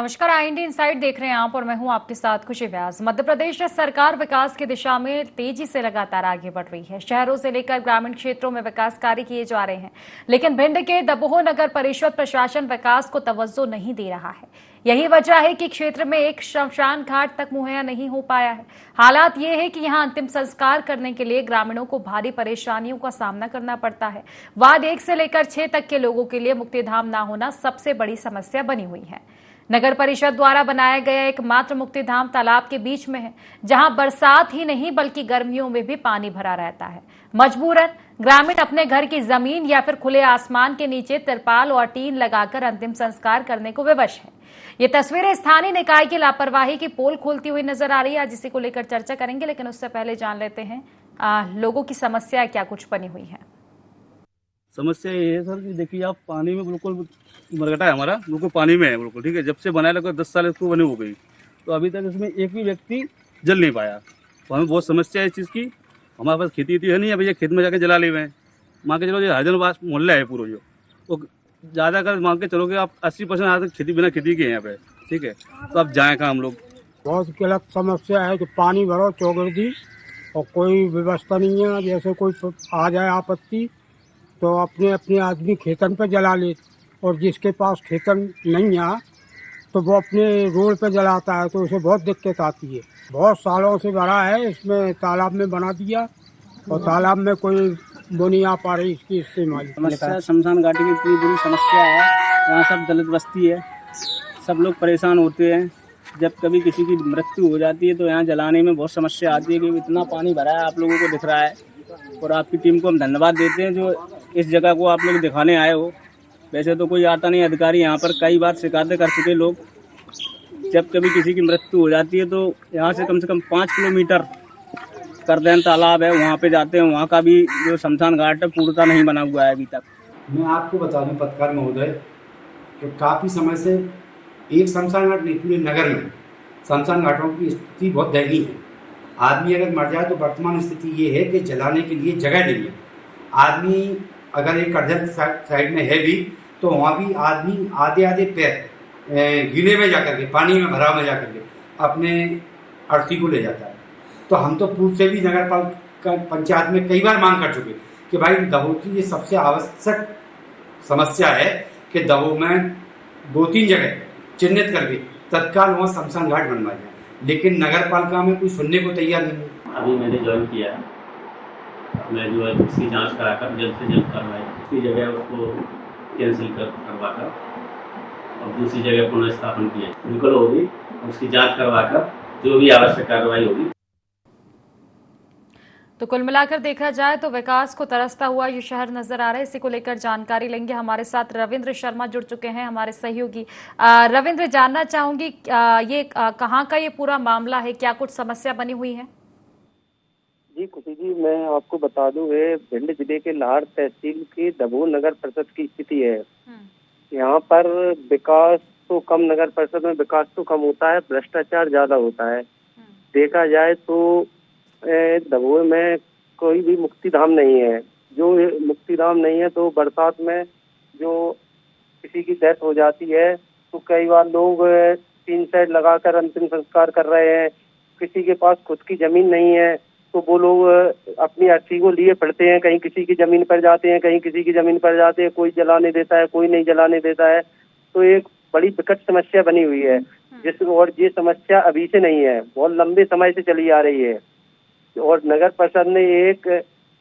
नमस्कार, IND inside देख रहे हैं आप और मैं हूं आपके साथ खुशी व्यास। मध्य प्रदेश सरकार विकास की दिशा में तेजी से लगातार आगे बढ़ रही है। शहरों से लेकर ग्रामीण क्षेत्रों में विकास कार्य किए जा रहे हैं, लेकिन भिंड के दबोह नगर परिषद प्रशासन विकास को तवज्जो नहीं दे रहा है। यही वजह है कि क्षेत्र में एक शमशान घाट तक मुहैया नहीं हो पाया है। हालात ये है कि यहाँ अंतिम संस्कार करने के लिए ग्रामीणों को भारी परेशानियों का सामना करना पड़ता है। वार्ड 1 से लेकर 6 तक के लोगों के लिए मुक्तिधाम न होना सबसे बड़ी समस्या बनी हुई है। नगर परिषद द्वारा बनाया गया एकमात्र मुक्तिधाम तालाब के बीच में है, जहां बरसात ही नहीं बल्कि गर्मियों में भी पानी भरा रहता है। मजबूरन ग्रामीण अपने घर की जमीन या फिर खुले आसमान के नीचे तिरपाल और टीन लगाकर अंतिम संस्कार करने को विवश है। ये तस्वीरें स्थानीय निकाय की लापरवाही की पोल खोलती हुई नजर आ रही है। आज इसी को लेकर चर्चा करेंगे, लेकिन उससे पहले जान लेते हैं लोगों की समस्या क्या कुछ बनी हुई है। समस्या ये है सर कि देखिए आप पानी में बिल्कुल मरघटा है हमारा, बिल्कुल पानी में है बिल्कुल, ठीक है। जब से बनाया लगभग 10 साल इसको बनी हो गई, तो अभी तक इसमें एक भी व्यक्ति जल नहीं पाया। तो हमें बहुत समस्या है इस चीज़ की। हमारे पास खेती है नहीं, अभी ये खेत में जाके जला ले हुए हैं। मान के चलो ये हरिजनवास मोहल्ला है पूरा, जो तो ज़्यादा कर मान के चलोगे आप 80% आज तक खेती बिना खेती के हैं यहाँ पे, ठीक है। तो अब जाएँ कहाँ हम लोग। बहुत गलत समस्या है कि पानी भरो चौगर्दी और कोई व्यवस्था नहीं है। जैसे कोई आ जाए आपत्ति तो अपने अपने आदमी खेतन पे जला ले, और जिसके पास खेतन नहीं है तो वो अपने रोड पे जलाता है, तो उसे बहुत दिक्कत आती है। बहुत सालों से भरा है, इसमें तालाब में बना दिया और तालाब में कोई वो नहीं आ पा रही इसकी इस्तेमाल। समस्या शमशान घाटी की इतनी बुरी समस्या है, यहाँ सब दलित बस्ती है, सब लोग परेशान होते हैं। जब कभी किसी की मृत्यु हो जाती है तो यहाँ जलाने में बहुत समस्या आती है, कि इतना पानी भरा है, आप लोगों को दिख रहा है। और आपकी टीम को हम धन्यवाद देते हैं जो इस जगह को आप लोग दिखाने आए हो। वैसे तो कोई आता नहीं अधिकारी, यहाँ पर कई बार शिकायतें कर चुके लोग। जब कभी किसी की मृत्यु हो जाती है तो यहाँ से कम 5 किलोमीटर करदैन तालाब है, वहाँ पे जाते हैं। वहाँ का भी जो शमशान घाट है पूर्णतः नहीं बना हुआ है अभी तक। मैं आपको बता दूं पत्रकार महोदय कि काफ़ी समय से एक शमशान घाट नहीं, पूरे नगर में शमशान घाटों की स्थिति बहुत दयनीय है। आदमी अगर मर जाए तो वर्तमान स्थिति ये है कि जलाने के लिए जगह नहीं है। आदमी अगर एक अर्धन साइड में है भी तो वहाँ भी आदमी आधे आधे पैर गीले में जाकर के, पानी में भरा में जाकर के अपने अर्थी को ले जाता है। तो हम तो पूर्व से भी नगर पालिका पंचायत में कई बार मांग कर चुके कि भाई दबोह की ये सबसे आवश्यक समस्या है कि दबोह में 2-3 जगह चिन्हित करके तत्काल वहाँ शमशान घाट बनवाया जाए, लेकिन नगर पालिका में कोई सुनने को तैयार नहीं है। अभी मैंने ज्वाइन किया है, मैं जो है उसकी जांच कराकर जल्द से जल्द करवाएं, उसकी जगह उसको कैंसिल करवाकर और दूसरी जगह पुनः स्थापन किया बिल्कुल होगी। उसकी जांच करवाकर जो भी आवश्यक कार्रवाई होगी। तो कुल मिलाकर देखा जाए तो विकास को तरसता हुआ ये शहर नजर आ रहा है। इसी को लेकर जानकारी लेंगे। हमारे साथ रविंद्र शर्मा जुड़ चुके हैं, हमारे सहयोगी। रविंद्र, जानना चाहूंगी ये कहाँ का ये पूरा मामला है, क्या कुछ समस्या बनी हुई है? जी खुशी जी, मैं आपको बता दूं, ये भिंड जिले के लाहड़ तहसील की दबोह नगर परिषद की स्थिति है। यहाँ पर विकास तो कम, नगर परिषद में विकास तो कम होता है, भ्रष्टाचार ज्यादा होता है। देखा जाए तो दबोह में कोई भी मुक्तिधाम नहीं है। जो मुक्तिधाम नहीं है तो बरसात में जो किसी की डेथ हो जाती है तो कई बार लोग टीन शेड लगाकर अंतिम संस्कार कर रहे हैं। किसी के पास खुद की जमीन नहीं है तो वो लोग अपनी अर्थी को लिए फिरते हैं, कहीं किसी की जमीन पर जाते हैं, कहीं किसी की जमीन पर जाते हैं। कोई जलाने देता है, कोई नहीं जलाने देता है। तो एक बड़ी विकट समस्या बनी हुई है, और ये समस्या अभी से नहीं है, बहुत लंबे समय से चली आ रही है। और नगर परिषद ने एक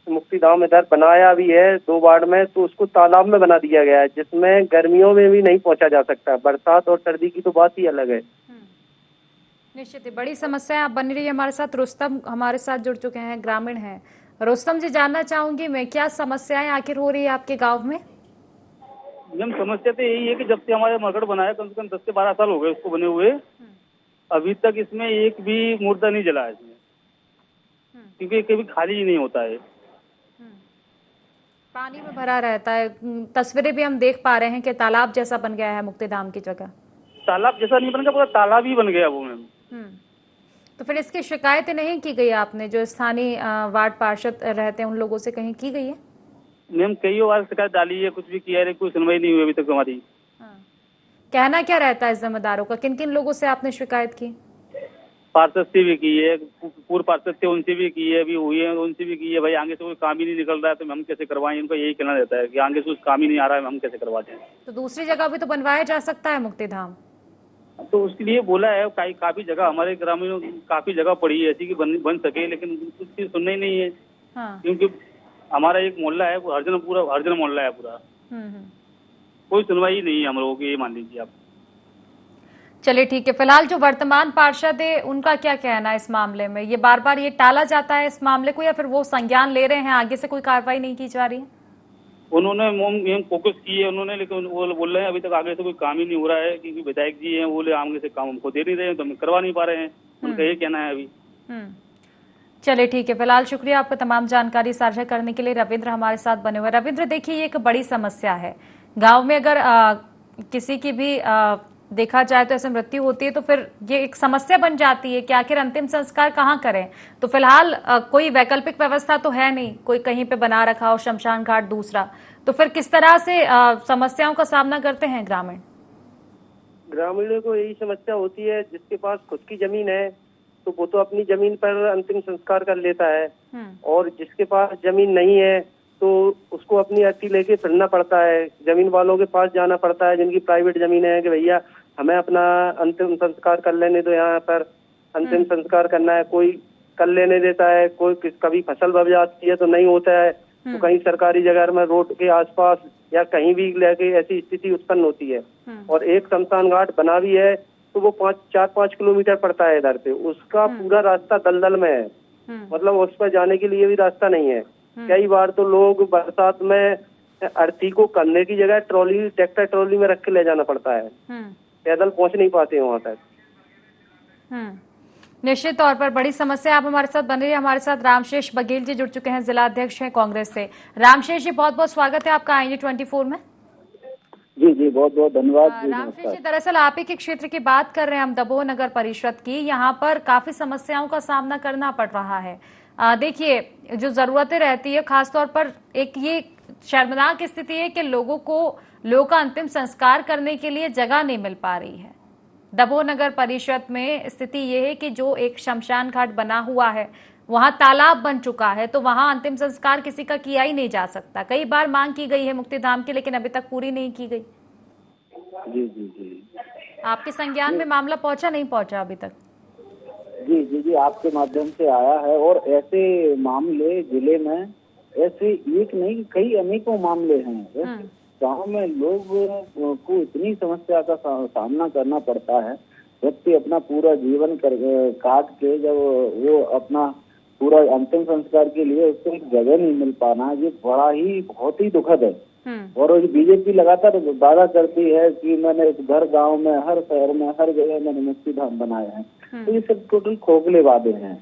मुक्तिधाम इधर बनाया भी है 2 वार्ड में, तो उसको तालाब में बना दिया गया है, जिसमें गर्मियों में भी नहीं पहुंचा जा सकता। बरसात और सर्दी की तो बात ही अलग है। निश्चित ही बड़ी समस्या आप बनी रही है। हमारे साथ रुस्तम हमारे साथ जुड़ चुके हैं, ग्रामीण हैं। रुस्तम जी, जानना चाहूंगी मैं, क्या समस्याएं आखिर हो रही है आपके गाँव में? मैम समस्या तो यही है कि जब से हमारे मरघट बनाया कम से कम 10 से 12 साल हो गए उसको बने हुए, अभी तक इसमें एक भी मुर्दा नहीं जला है इसमें, क्योंकि कभी खाली ही नहीं होता है, पानी में भरा रहता है। तस्वीरें भी हम देख पा रहे हैं कि तालाब जैसा बन गया है मुक्तिधाम की जगह। तालाब जैसा नहीं बन गया, पूरा तालाब ही बन गया वो मैम। तो फिर इसकी शिकायतें नहीं की गई आपने? जो स्थानीय वार्ड पार्षद रहते हैं उन लोगों से कहीं की गई है? मैम कई बार शिकायत डाली है, कुछ भी किया है, कोई सुनवाई नहीं हुई अभी तक हमारी। कहना क्या रहता है जिम्मेदारों का? किन किन लोगों से आपने शिकायत की? पार्षद से भी की है, पूर्व पार्षद थे उनसे भी की है, अभी हुई है उनसे भी की है। भाई आगे से कोई काम ही नहीं निकल रहा है तो हम कैसे करवाएं? इनका यही कहना रहता है कि आगे से कुछ काम ही नहीं आ रहा है, हम कैसे करवाते हैं। तो दूसरी जगह भी तो बनवाया जा सकता है मुक्तिधाम। तो उसके लिए बोला है, काफी जगह हमारे ग्रामीणों काफी जगह पड़ी है ऐसी कि बन सके, लेकिन कुछ चीज सुनना ही नहीं है। हाँ। क्योंकि हमारा एक मोहल्ला है, हरिजन मोहल्ला है पूरा, हम्म। कोई सुनवाई नहीं है हम लोगों की, ये मान लीजिए आप। चलिए ठीक है, फिलहाल जो वर्तमान पार्षद है उनका क्या कहना है इस मामले में? ये बार बार ये टाला जाता है इस मामले को, या फिर वो संज्ञान ले रहे हैं, आगे से कोई कार्रवाई नहीं की जा रही है? उन्होंने फोकस की है उन्होंने, लेकिन वो बोल रहे हैं अभी तक आगे से कोई काम ही नहीं हो रहा है, क्योंकि विधायक जी हैं वो आगे से काम हमको दे नहीं रहे हैं तो हम करवा नहीं पा रहे हैं। उनका ये कहना है अभी। चलिए ठीक है, फिलहाल शुक्रिया आपका तमाम जानकारी साझा करने के लिए। रविंद्र हमारे साथ बने हुए। रविंद्र, देखिए ये एक बड़ी समस्या है गांव में। अगर किसी की भी देखा जाए तो ऐसे मृत्यु होती है तो फिर ये एक समस्या बन जाती है कि आखिर अंतिम संस्कार कहाँ करें। तो फिलहाल कोई वैकल्पिक व्यवस्था तो है नहीं, कोई कहीं पे बना रखा हो शमशान घाट दूसरा, तो फिर किस तरह से समस्याओं का सामना करते हैं ग्रामीण? ग्रामीणों को यही समस्या होती है, जिसके पास खुद की जमीन है तो वो तो अपनी जमीन पर अंतिम संस्कार कर लेता है, और जिसके पास जमीन नहीं है तो उसको अपनी अर्थी लेके फिरना पड़ता है, जमीन वालों के पास जाना पड़ता है जिनकी प्राइवेट जमीन है कि भैया हमें अपना अंतिम संस्कार कर लेने दो, यहाँ पर अंतिम संस्कार करना है। कोई कर लेने देता है, कोई कभी फसल बच जाती है तो नहीं होता है, तो कहीं सरकारी जगह में रोड के आसपास या कहीं भी लेके ऐसी स्थिति उत्पन्न होती है। और एक शमशान घाट बना भी है तो वो 4-5 किलोमीटर पड़ता है इधर पे, उसका पूरा रास्ता दलदल में है, मतलब उस पर जाने के लिए भी रास्ता नहीं है। कई बार तो लोग बरसात में अर्थी को करने की जगह ट्रैक्टर ट्रॉली में रख के ले जाना पड़ता है, पैदल पहुंच नहीं पाते वहां तक। निश्चित तौर पर बड़ी समस्या। आप हमारे साथ बन रही है। हमारे साथ रामशेष बघेल जी जुड़ चुके हैं, जिला अध्यक्ष हैं कांग्रेस से। रामशेष जी, बहुत बहुत स्वागत है आपका ING 24 में। जी जी, बहुत बहुत धन्यवाद। रामशेष जी, दरअसल आप ही के क्षेत्र की बात कर रहे हैं हम, दबोह नगर परिषद की। यहाँ पर काफी समस्याओं का सामना करना पड़ रहा है। देखिए, जो जरूरतें रहती है, खासतौर पर एक ये शर्मनाक स्थिति है कि लोगों का अंतिम संस्कार करने के लिए जगह नहीं मिल पा रही है। दबोह नगर परिषद में स्थिति ये है कि जो एक शमशान घाट बना हुआ है वहां तालाब बन चुका है, तो वहां अंतिम संस्कार किसी का किया ही नहीं जा सकता। कई बार मांग की गई है मुक्तिधाम की, लेकिन अभी तक पूरी नहीं की गई। जी जी जी, आपके संज्ञान में मामला पहुंचा नहीं पहुंचा अभी तक? जी जी जी, आपके माध्यम से आया है, और ऐसे मामले जिले में ऐसे एक नहीं कई अनेकों मामले हैं। गांव में लोग को इतनी समस्या का सामना करना पड़ता है, व्यक्ति अपना पूरा जीवन काट के जब वो अपना पूरा अंतिम संस्कार के लिए उसको एक जगह नहीं मिल पाना, ये बड़ा ही बहुत ही दुखद है। और बीजेपी लगातार वादा करती है कि मैंने हर गांव में, हर शहर में, हर जगह मैंने मुक्तिधाम बनाए हैं, तो ये सब टोटल खोखले वादे हैं।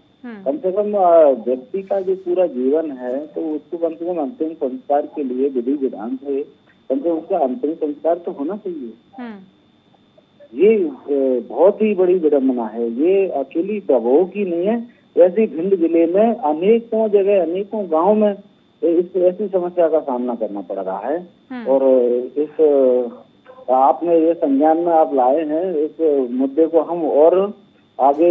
कम से कम व्यक्ति का जो पूरा जीवन है तो उसको कम से कम अंतिम संस्कार के लिए विधि विधान से कम से कम उसका अंतिम संस्कार तो होना चाहिए। ये बहुत ही बड़ी विडम्बना है। ये अकेली दबोह की नहीं है, ऐसी भिंड जिले में अनेकों जगह, अनेकों गांव में इस ऐसी समस्या का सामना करना पड़ रहा है। और इस आपने ये संज्ञान में आप लाए हैं, इस मुद्दे को हम और आगे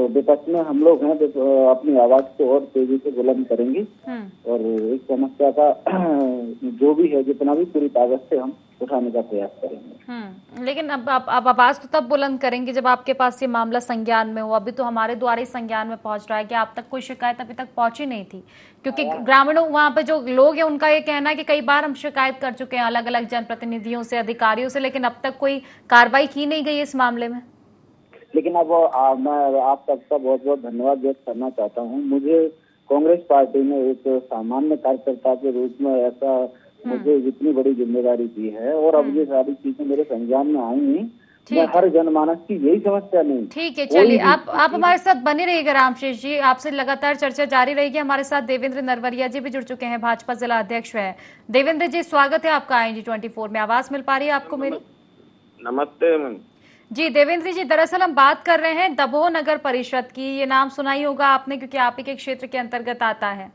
विपक्ष में हम लोग हैं अपनी आवाज को और तेजी से बुलंद करेंगे, और इस समस्या का जो भी है जितना भी पूरी ताकत से हम उठाने का प्रयास करेंगे। लेकिन अब आवाज तो तब बुलंद करेंगे जब आपके पास ये मामला संज्ञान में हो। अभी तो हमारे द्वारा ही संज्ञान में पहुंच रहा है कि आप तक कोई शिकायत अभी तक पहुंची नहीं थी, क्योंकि ग्रामीणों वहां पे जो लोग हैं उनका ये कहना है कि कई बार हम शिकायत कर चुके हैं अलग अलग जनप्रतिनिधियों से, अधिकारियों से, लेकिन अब तक कोई कार्रवाई की नहीं गई इस मामले में। लेकिन अब मैं आप सबका बहुत बहुत धन्यवाद व्यक्त करना चाहता हूँ। मुझे कांग्रेस पार्टी ने एक सामान्य कार्यकर्ता के रूप में ऐसा मुझे इतनी बड़ी जिम्मेदारी दी है, और अब ये सारी चीजें मेरे संज्ञान में आई नहीं। मैं हर जनमानस की यही समस्या नहीं। ठीक है, चलिए आप हमारे साथ बने रहिएगा रामशेष जी, आपसे लगातार चर्चा जारी रहेगी। हमारे साथ देवेंद्र नरवरिया जी भी जुड़ चुके हैं, भाजपा जिला अध्यक्ष है। देवेंद्र जी, स्वागत है आपका ING 24 में। आवाज मिल पा रही है आपको मेरी? नमस्ते जी देवेंद्र जी, दरअसल हम बात कर रहे हैं दबोह नगर परिषद की। ये नाम सुना ही होगा आपने, क्योंकि आप ही के क्षेत्र के अंतर्गत आता है।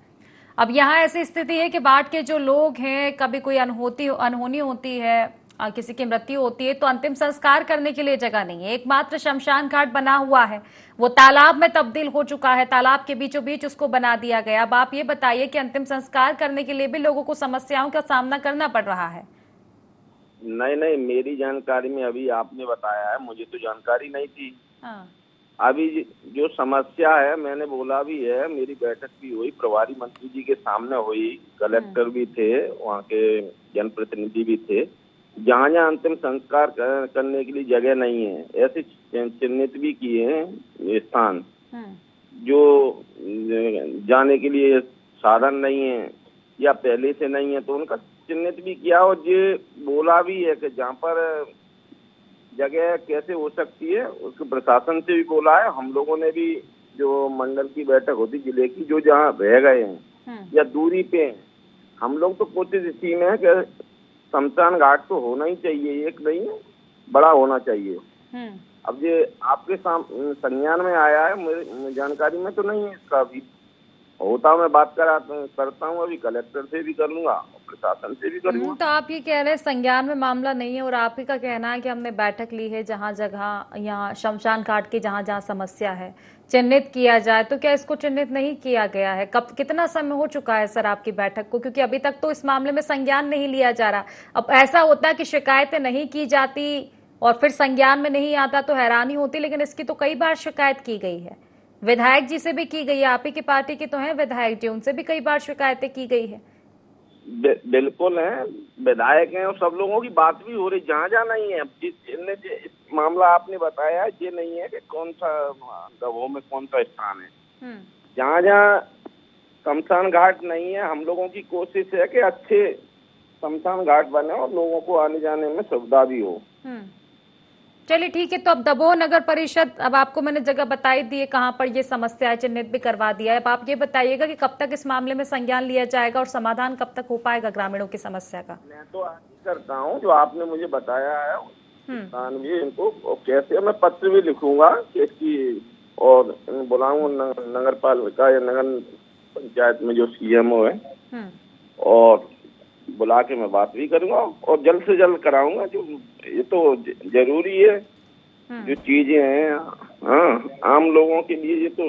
अब यहाँ ऐसी स्थिति है कि बाढ़ के जो लोग हैं, कभी कोई अनहोनी होती है, किसी की मृत्यु होती है तो अंतिम संस्कार करने के लिए जगह नहीं है। एकमात्र शमशान घाट बना हुआ है, वो तालाब में तब्दील हो चुका है, तालाब के बीचों बीच उसको बना दिया गया। अब आप ये बताइए कि अंतिम संस्कार करने के लिए भी लोगों को समस्याओं का सामना करना पड़ रहा है। नहीं, मेरी जानकारी में अभी आपने बताया है, मुझे तो जानकारी नहीं थी। हाँ। अभी जो समस्या है, मैंने बोला भी है, मेरी बैठक भी हुई, प्रभारी मंत्री जी के सामने हुई, कलेक्टर भी थे, वहाँ के जनप्रतिनिधि भी थे। जहाँ जहाँ अंतिम संस्कार करने के लिए जगह नहीं है, ऐसे चिन्हित भी किए हैं स्थान, जो जाने के लिए साधन नहीं है या पहले से नहीं है, तो उनका चिन्हित भी किया। और ये बोला भी है कि जहाँ पर जगह कैसे हो सकती है, उसके प्रशासन से भी बोला है। हम लोगों ने भी, जो मंडल की बैठक होती जिले की, जो जहाँ रह गए हैं या दूरी पे हैं, हम लोग तो कोशिश इसी में है कि शमशान घाट तो होना ही चाहिए, एक नहीं बड़ा होना चाहिए। अब ये आपके संज्ञान में आया है, मेरी जानकारी में तो नहीं है इसका। अभी होता मैं बात करता हूँ, अभी कलेक्टर से भी कर लूंगा, प्रशासन से भी कर लूंगा। तो आप ये कह रहे हैं संज्ञान में मामला नहीं है, और आप ही का कहना है कि हमने बैठक ली है, जहां जगह यहाँ शमशान घाट की जहां जहां समस्या है चिन्हित किया जाए, तो क्या इसको चिन्हित नहीं किया गया है? कब, कितना समय हो चुका है सर आपकी बैठक को? क्योंकि अभी तक तो इस मामले में संज्ञान नहीं लिया जा रहा। अब ऐसा होता है कि शिकायतें नहीं की जाती और फिर संज्ञान में नहीं आता तो हैरानी होती, लेकिन इसकी तो कई बार शिकायत की गई है, विधायक जी से भी की गई है, आप ही की पार्टी के तो हैं विधायक जी, उनसे भी कई बार शिकायतें की गई है। बिल्कुल है, विधायक हैं और सब लोगों की बात भी हो रही, जहाँ जहाँ नहीं है। जिस मामला आपने बताया, ये नहीं है कि कौन सा दबों में कौन सा स्थान है, जहाँ जहाँ शमशान घाट नहीं है, हम लोगों की कोशिश है कि अच्छे शमशान घाट बने और लोगों को आने जाने में सुविधा भी हो। चलिए ठीक है, तो अब दमोह नगर परिषद, अब आपको मैंने जगह बताई दी है कहाँ पर ये समस्या है, चिन्हित भी करवा दिया है। अब आप ये बताइएगा कि कब तक इस मामले में संज्ञान लिया जाएगा और समाधान कब तक हो पाएगा ग्रामीणों की समस्या का? मैं तो आज करता हूँ जो आपने मुझे बताया है, भी इनको कैसे, मैं पत्र भी लिखूंगा इसकी, और बुलाऊंगा नगर पालिका या नगर पंचायत में जो सीएमओ है, और बुला के मैं बात भी करूंगा और जल्द से जल्द कराऊंगा। जो ये तो जरूरी है, जो चीजें हैं, हाँ, आम लोगों के लिए ये तो।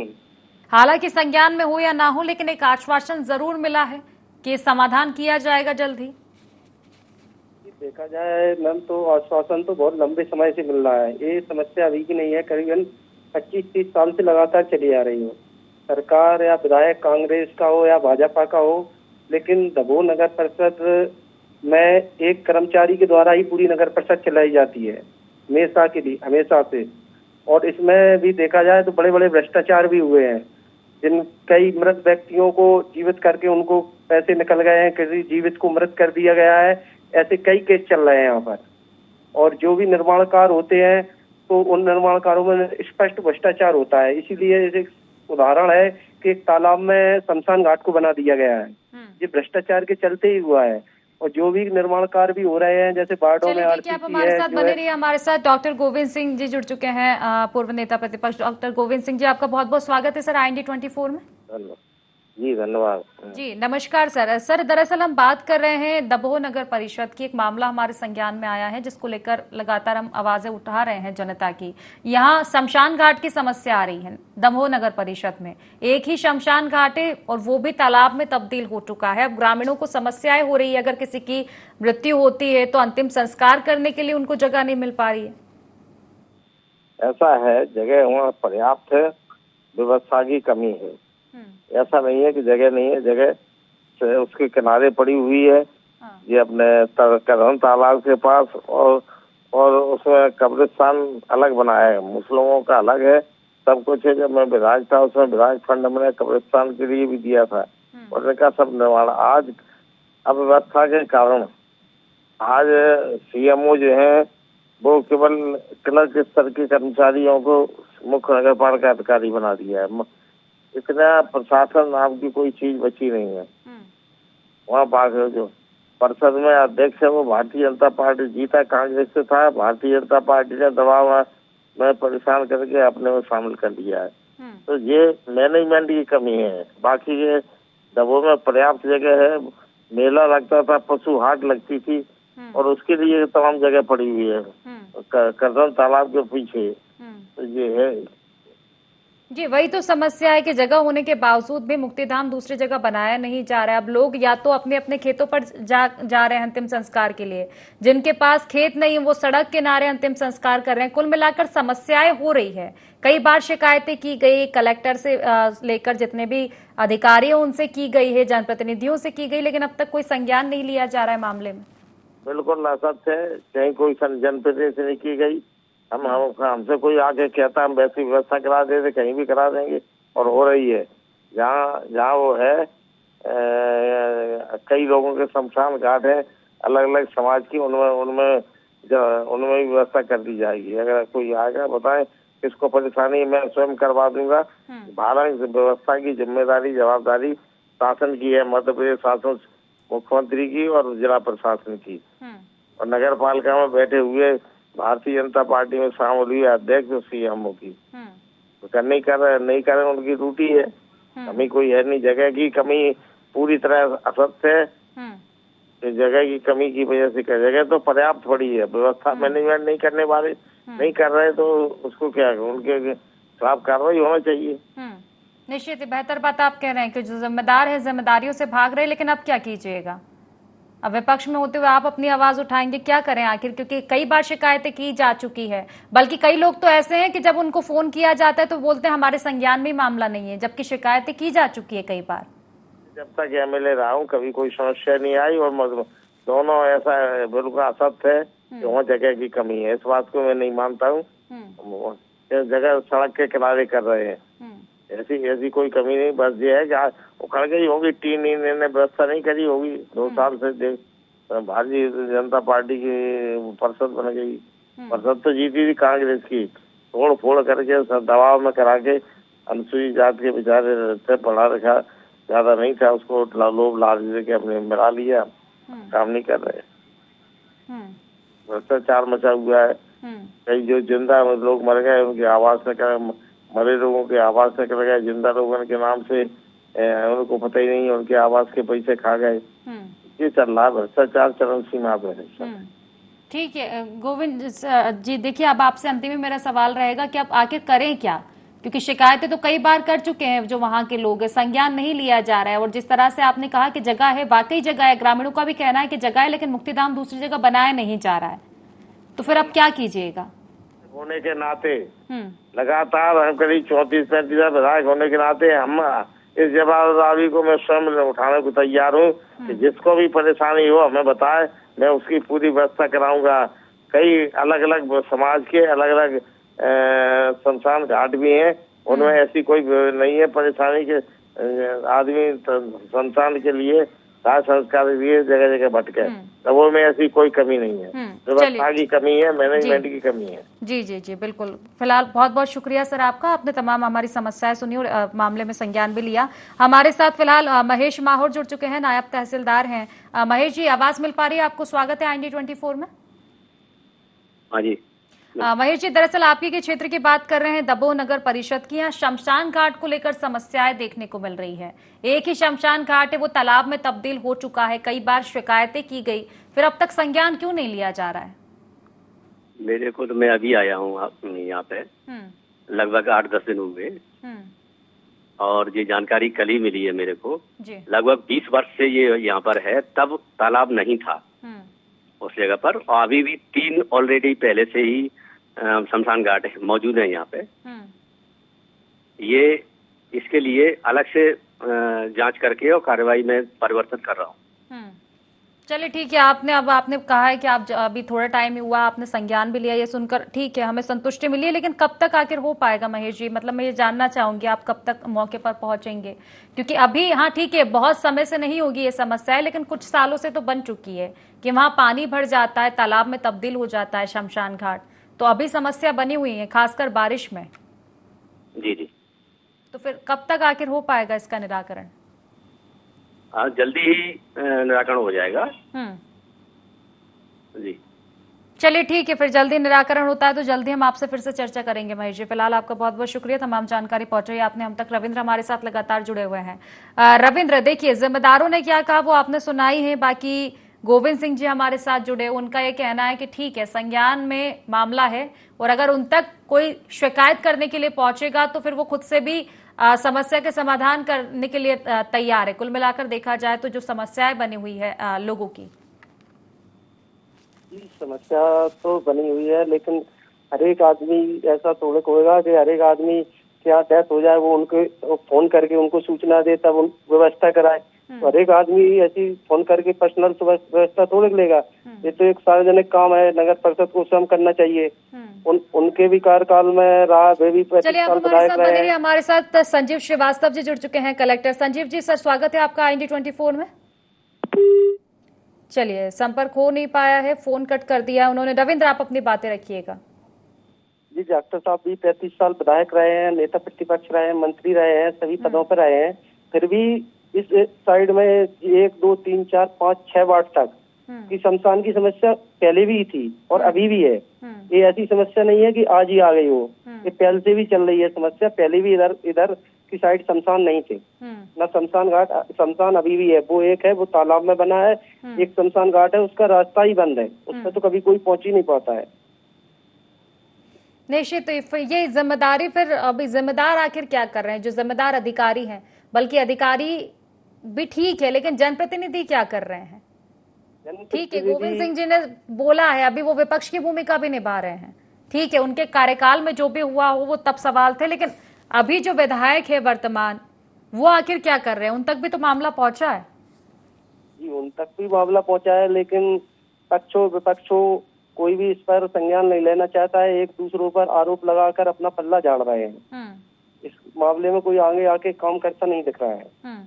हालांकि संज्ञान में हो या ना हो, लेकिन एक आश्वासन जरूर मिला है कि समाधान किया जाएगा जल्द ही। देखा जाए मैम, तो आश्वासन तो बहुत लंबे समय से मिल रहा है। ये समस्या अभी की नहीं है, करीबन 25-30 साल से लगातार चली आ रही है। सरकार या विधायक कांग्रेस का हो या भाजपा का हो, लेकिन दमोह नगर परिषद में एक कर्मचारी के द्वारा ही पूरी नगर परिषद चलाई जाती है हमेशा के लिए, हमेशा से। और इसमें भी देखा जाए तो बड़े बड़े भ्रष्टाचार भी हुए हैं, जिन कई मृत व्यक्तियों को जीवित करके उनको पैसे निकल गए हैं, किसी जीवित को मृत कर दिया गया है, ऐसे कई केस चल रहे हैं यहाँ पर। और जो भी निर्माण कार्य होते हैं तो उन निर्माण कार्यों में स्पष्ट भ्रष्टाचार होता है। इसीलिए एक उदाहरण है कि एक तालाब में शमशान घाट को बना दिया गया है, ये भ्रष्टाचार के चलते ही हुआ है। और जो भी निर्माण कार्य भी हो रहे हैं, जैसे बाढ़ों में आप हमारे साथ बने रहिए। हमारे साथ डॉक्टर गोविंद सिंह जी जुड़ चुके हैं, पूर्व नेता प्रतिपक्ष। डॉक्टर गोविंद सिंह जी, आपका बहुत बहुत स्वागत है सर IND 24 में। जी धन्यवाद जी, नमस्कार सर। सर, दरअसल हम बात कर रहे हैं दमोह नगर परिषद की। एक मामला हमारे संज्ञान में आया है जिसको लेकर लगातार हम आवाजें उठा रहे हैं जनता की। यहाँ शमशान घाट की समस्या आ रही है दमोह नगर परिषद में। एक ही शमशान घाट है और वो भी तालाब में तब्दील हो चुका है। अब ग्रामीणों को समस्याएं हो रही है, अगर किसी की मृत्यु होती है तो अंतिम संस्कार करने के लिए उनको जगह नहीं मिल पा रही है। ऐसा है, जगह वहाँ पर्याप्त है, व्यवस्था की कमी है। ऐसा नहीं है कि जगह नहीं है, जगह उसके किनारे पड़ी हुई है। ये अपने करहन तालाब के पास, और उसमें कब्रिस्तान अलग बनाया है, मुस्लिमों का अलग है, सब कुछ है। जब मैं विधायक था उसमें विधायक फंड मैंने कब्रिस्तान के लिए भी दिया था, और उनका सब निर्माण। आज अव्यवस्था के कारण आज सीएमओ जो है वो केवल क्लर्क स्तर के कर्मचारियों को मुख्य नगर पालिका अधिकारी बना दिया है। इतना प्रशासन नाम की कोई चीज बची नहीं है वहाँ। बाकी जो परिषद में अध्यक्ष है वो भारतीय जनता पार्टी जीता, कांग्रेस से था, भारतीय जनता पार्टी ने दबाव में परेशान करके अपने में शामिल कर लिया है। तो ये मैनेजमेंट की कमी है। बाकी ये दमोह में पर्याप्त जगह है, मेला लगता था, पशु हाट लगती थी, और उसके लिए तमाम जगह पड़ी हुई है करदम तालाब के पीछे। तो ये है जी, वही तो समस्या है कि जगह होने के बावजूद भी मुक्तिधाम दूसरी जगह बनाया नहीं जा रहा है। अब लोग या तो अपने अपने खेतों पर जा रहे हैं अंतिम संस्कार के लिए, जिनके पास खेत नहीं है वो सड़क किनारे अंतिम संस्कार कर रहे हैं। कुल मिलाकर समस्याएं हो रही है। कई बार शिकायतें की गई, कलेक्टर से लेकर जितने भी अधिकारी हैं उनसे की गई है, जनप्रतिनिधियों से की गई, लेकिन अब तक कोई संज्ञान नहीं लिया जा रहा है मामले में। बिल्कुल असत्य है, कहीं कोई जनप्रतिनिधि से नहीं की गई। हमसे कोई आके कहता हम वैसी व्यवस्था करा देते, कहीं भी करा देंगे, और हो रही है। जहाँ वो है कई लोगों के शमशान घाट है अलग अलग समाज की, उनमें भी व्यवस्था कर दी जाएगी। अगर कोई आएगा बताएं किसको परेशानी, मैं स्वयं करवा दूंगा। भारत व्यवस्था की जिम्मेदारी जवाबदारी शासन की है, मध्य प्रदेश शासन मुख्यमंत्री की और जिला प्रशासन की, और नगर पालिका में बैठे हुए भारतीय जनता पार्टी में शामिल हुई अध्यक्ष सीएमओ की। तो नहीं कर रहे उनकी ड्यूटी है। कमी कोई है नहीं, जगह की कमी पूरी तरह असत्य है। जगह की कमी की वजह से जगह तो पर्याप्त पड़ी है, व्यवस्था मैनेजमेंट नहीं करने वाले नहीं कर रहे, तो उसको क्या उनके खिलाफ कार्रवाई होना चाहिए। निश्चित ही बेहतर बात आप कह रहे हैं कि जो जिम्मेदार है जिम्मेदारियों से भाग रहे, लेकिन अब क्या कीजिएगा? अब विपक्ष में होते हुए आप अपनी आवाज उठाएंगे, क्या करें आखिर? क्योंकि कई बार शिकायतें की जा चुकी है, बल्कि कई लोग तो ऐसे हैं कि जब उनको फोन किया जाता है तो बोलते हैं हमारे संज्ञान में मामला नहीं है, जबकि शिकायतें की जा चुकी है कई बार। जब तक एमएलए रहा हूँ कभी कोई समस्या नहीं आई, और दोनों ऐसा बिल्कुल असत्य है कि वहाँ जगह की कमी है, इस बात को मैं नहीं मानता हूँ। जगह सड़क के किनारे कर रहे हैं, ऐसी कोई कमी नहीं। बस ये है कि उखड़ गई होगी, टीम ने व्यवस्था नहीं करी होगी 2 साल से। देख भारतीय जनता पार्टी की परिषद बन गई, परिषद तो जीती थी कांग्रेस की, तोड़ फोड़ करके दबाव में करा के अनुसूचित जाति के बेचारे से पढ़ा रखा ज्यादा नहीं था, उसको लोभ लालच के अपने मिला लिया, काम नहीं कर रहे। भ्रष्टाचार मचा हुआ है। कई जो जिंदा लोग मर गए उनके आवास में मरे लोगों के आवास में कर गए, जिंदा लोगों के नाम से उनको पता ही नहीं, उनके आवास के पैसे खा गए। ये चल रहा है, भ्रष्टाचार चरम सीमा पे है। ठीक है गोविंद जी, देखिए अब आपसे अंतिम में मेरा सवाल रहेगा कि अब आखिर करें क्या, क्योंकि शिकायतें तो कई बार कर चुके हैं जो वहां के लोग हैं, संज्ञान नहीं लिया जा रहा है। और जिस तरह से आपने कहा कि जगह है, वाकई जगह है, ग्रामीणों का भी कहना है कि जगह है, लेकिन मुक्तिधाम दूसरी जगह बनाया नहीं जा रहा है, तो फिर अब क्या कीजिएगा? होने के नाते लगातार हम करीब 34-35 विधायक होने के नाते हम इस जवाबदारी को मैं स्वयं उठाने को तैयार हूँ कि जिसको भी परेशानी हो हमें बताए, मैं उसकी पूरी व्यवस्था कराऊंगा। कई अलग अलग समाज के अलग अलग शमशान घाट भी हैं, उनमें ऐसी कोई नहीं है परेशानी के आदमी शमशान के लिए दाह संस्कार के लिए जगह जगह भटके, तो वो में ऐसी कोई कमी नहीं है। व्यवस्था की कमी है, मैनेजमेंट की कमी है। जी जी जी बिल्कुल। फिलहाल बहुत बहुत शुक्रिया सर आपका, आपने तमाम हमारी समस्याएं सुनी और मामले में संज्ञान भी लिया। हमारे साथ फिलहाल महेश माहौर जुड़ चुके हैं, नायब तहसीलदार हैं। महेश जी, आवाज मिल पा रही है आपको? स्वागत है IND24 में। हाँ जी महेश जी, दरअसल आपके के क्षेत्र की बात कर रहे हैं, दबोह नगर परिषद की। यहाँ शमशान घाट को लेकर समस्याएं देखने को मिल रही है। एक ही शमशान घाट है, वो तालाब में तब्दील हो चुका है, कई बार शिकायतें की गई, फिर अब तक संज्ञान क्यों नहीं लिया जा रहा है? मेरे को तो मैं अभी आया हूँ यहाँ पे, लगभग 8-10 दिन हुए, और ये जानकारी कल ही मिली है मेरे को। लगभग 20 वर्ष से ये यहाँ पर है, तब तालाब नहीं था उस जगह पर, और अभी भी 3 ऑलरेडी पहले से ही शमशान घाट मौजूद है यहाँ पे। ये इसके लिए अलग से जांच करके और कार्रवाई में परिवर्तन कर रहा हूँ। चलिए ठीक है, आपने कहा है कि आप अभी थोड़ा टाइम ही हुआ, आपने संज्ञान भी लिया, ये सुनकर ठीक है, हमें संतुष्टि मिली है। लेकिन कब तक आखिर हो पाएगा महेश जी? मतलब मैं ये जानना चाहूंगी आप कब तक मौके पर पहुंचेंगे, क्योंकि अभी हाँ ठीक है बहुत समय से नहीं होगी ये समस्या है, लेकिन कुछ सालों से तो बन चुकी है कि वहां पानी भर जाता है, तालाब में तब्दील हो जाता है शमशान घाट, तो अभी समस्या बनी हुई है खासकर बारिश में। जी जी, तो फिर कब तक आखिर हो पाएगा इसका निराकरण? जल्दी ही निराकरण हो जाएगा। जी चलिए ठीक है, फिर जल्दी निराकरण होता है तो जल्दी हम आपसे फिर से चर्चा करेंगे महेश जी। फिलहाल आपका बहुत बहुत शुक्रिया, तमाम जानकारी पहुंच रही है आपने हम तक। रविंद्र हमारे साथ लगातार जुड़े हुए हैं। रविंद्र, देखिए जिम्मेदारों ने क्या कहा वो आपने सुनाई है, बाकी गोविंद सिंह जी हमारे साथ जुड़े, उनका ये कहना है कि ठीक है, संज्ञान में मामला है और अगर उन तक कोई शिकायत करने के लिए पहुंचेगा तो फिर वो खुद से भी समस्या के समाधान करने के लिए तैयार है। कुल मिलाकर देखा जाए तो जो समस्याएं बनी हुई है लोगों की, समस्या तो बनी हुई है, लेकिन हर एक आदमी ऐसा थोड़ा होगा कि हर एक आदमी क्या डेथ हो जाए वो उनके फोन करके उनको सूचना दे तब व्यवस्था कराए। तो हर एक आदमी ऐसी फोन करके पर्सनल व्यवस्था थोड़े लेगा। ये तो एक सार्वजनिक काम है, नगर परिषद को स्वयं करना चाहिए। उनके भी कार्यकाल में रहा, वे भी 35 साल विधायक रहे। हमारे साथ संजीव श्रीवास्तव जी जुड़ चुके हैं, कलेक्टर। संजीव जी सर, स्वागत है आपका IND24 में। चलिए, संपर्क हो नहीं पाया है, फोन कट कर दिया उन्होंने। रविंद्र, आप अपनी बातें रखिएगा। जी, डॉक्टर साहब भी 35 साल विधायक रहे हैं, नेता प्रतिपक्ष रहे हैं, मंत्री रहे हैं, सभी पदों पर रहे हैं, फिर भी इस साइड में 1, 2, 3, 4, 5, 6 वार्ड तक की शमशान की समस्या पहले भी थी और अभी भी है। ये ऐसी समस्या नहीं है कि आज ही आ गई हो, ये पहले से भी चल रही है समस्या। पहले भी इधर की साइड शमशान नहीं थे, ना शमशान घाट। शमशान अभी भी है, वो एक है, वो तालाब में बना है। एक शमशान घाट है, उसका रास्ता ही बंद है, उस पर तो कभी कोई पहुंच ही नहीं पाता है। निश्चित, ये जिम्मेदारी फिर अभी जिम्मेदार आखिर क्या कर रहे हैं? जो जिम्मेदार अधिकारी हैं, बल्कि अधिकारी भी ठीक है, लेकिन जनप्रतिनिधि क्या कर रहे हैं? ठीक है, गोविंद सिंह जी ने बोला है, अभी वो विपक्ष की भूमिका भी निभा रहे हैं। ठीक है, उनके कार्यकाल में जो भी हुआ हो वो तब सवाल थे, लेकिन अभी जो विधायक है वर्तमान, वो आखिर क्या कर रहे हैं? उन तक भी तो मामला पहुंचा है। जी, उन तक भी मामला पहुंचा है, लेकिन पक्षों विपक्षों कोई भी इस पर संज्ञान नहीं लेना चाहता है। एक दूसरों पर आरोप लगाकर अपना पल्ला झाड़ रहे हैं। इस मामले में कोई आगे आके काम करता नहीं दिख रहा है।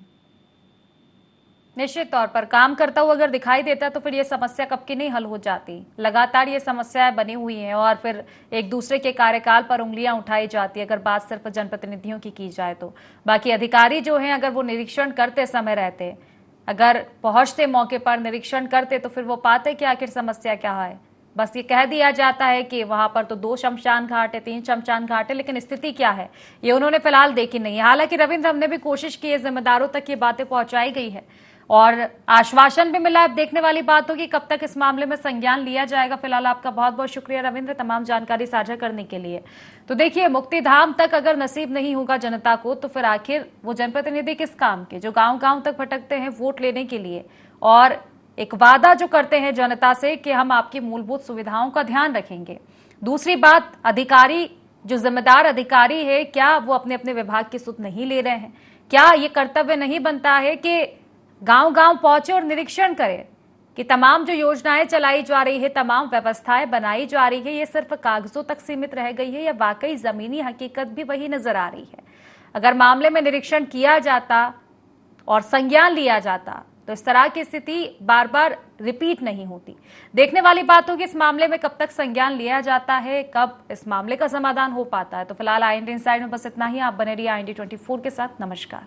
निश्चित तौर पर काम करता हुआ अगर दिखाई देता तो फिर ये समस्या कब की नहीं हल हो जाती। लगातार ये समस्याएं बनी हुई हैं और फिर एक दूसरे के कार्यकाल पर उंगलियां उठाई जाती है, अगर बात सिर्फ जनप्रतिनिधियों की जाए तो। बाकी अधिकारी जो हैं, अगर वो निरीक्षण करते समय रहते, अगर पहुंचते मौके पर निरीक्षण करते, तो फिर वो पाते कि आखिर समस्या क्या है। बस ये कह दिया जाता है कि वहां पर तो 2 शमशान घाट है, 3 शमशान घाट है, लेकिन स्थिति क्या है ये उन्होंने फिलहाल देखी नहीं है। हालांकि रविंद्र, हमने भी कोशिश की है, जिम्मेदारों तक ये बातें पहुंचाई गई है और आश्वासन भी मिला। अब देखने वाली बात होगी कब तक इस मामले में संज्ञान लिया जाएगा। फिलहाल आपका बहुत बहुत शुक्रिया रविंद्र, तमाम जानकारी साझा करने के लिए। तो देखिए, मुक्तिधाम तक अगर नसीब नहीं होगा जनता को, तो फिर आखिर वो जनप्रतिनिधि किस काम के, जो गांव गांव तक भटकते हैं वोट लेने के लिए और एक वादा जो करते हैं जनता से कि हम आपकी मूलभूत सुविधाओं का ध्यान रखेंगे। दूसरी बात, अधिकारी जो जिम्मेदार अधिकारी है, क्या वो अपने अपने विभाग की सुध नहीं ले रहे हैं? क्या ये कर्तव्य नहीं बनता है कि गांव गांव पहुंचे और निरीक्षण करें कि तमाम जो योजनाएं चलाई जा रही है, तमाम व्यवस्थाएं बनाई जा रही है, ये सिर्फ कागजों तक सीमित रह गई है या वाकई जमीनी हकीकत भी वही नजर आ रही है? अगर मामले में निरीक्षण किया जाता और संज्ञान लिया जाता तो इस तरह की स्थिति बार बार रिपीट नहीं होती। देखने वाली बात होगी इस मामले में कब तक संज्ञान लिया जाता है, कब इस मामले का समाधान हो पाता है। तो फिलहाल IND इनसाइड में बस इतना ही। आप बने रहिए IND24 के साथ। नमस्कार।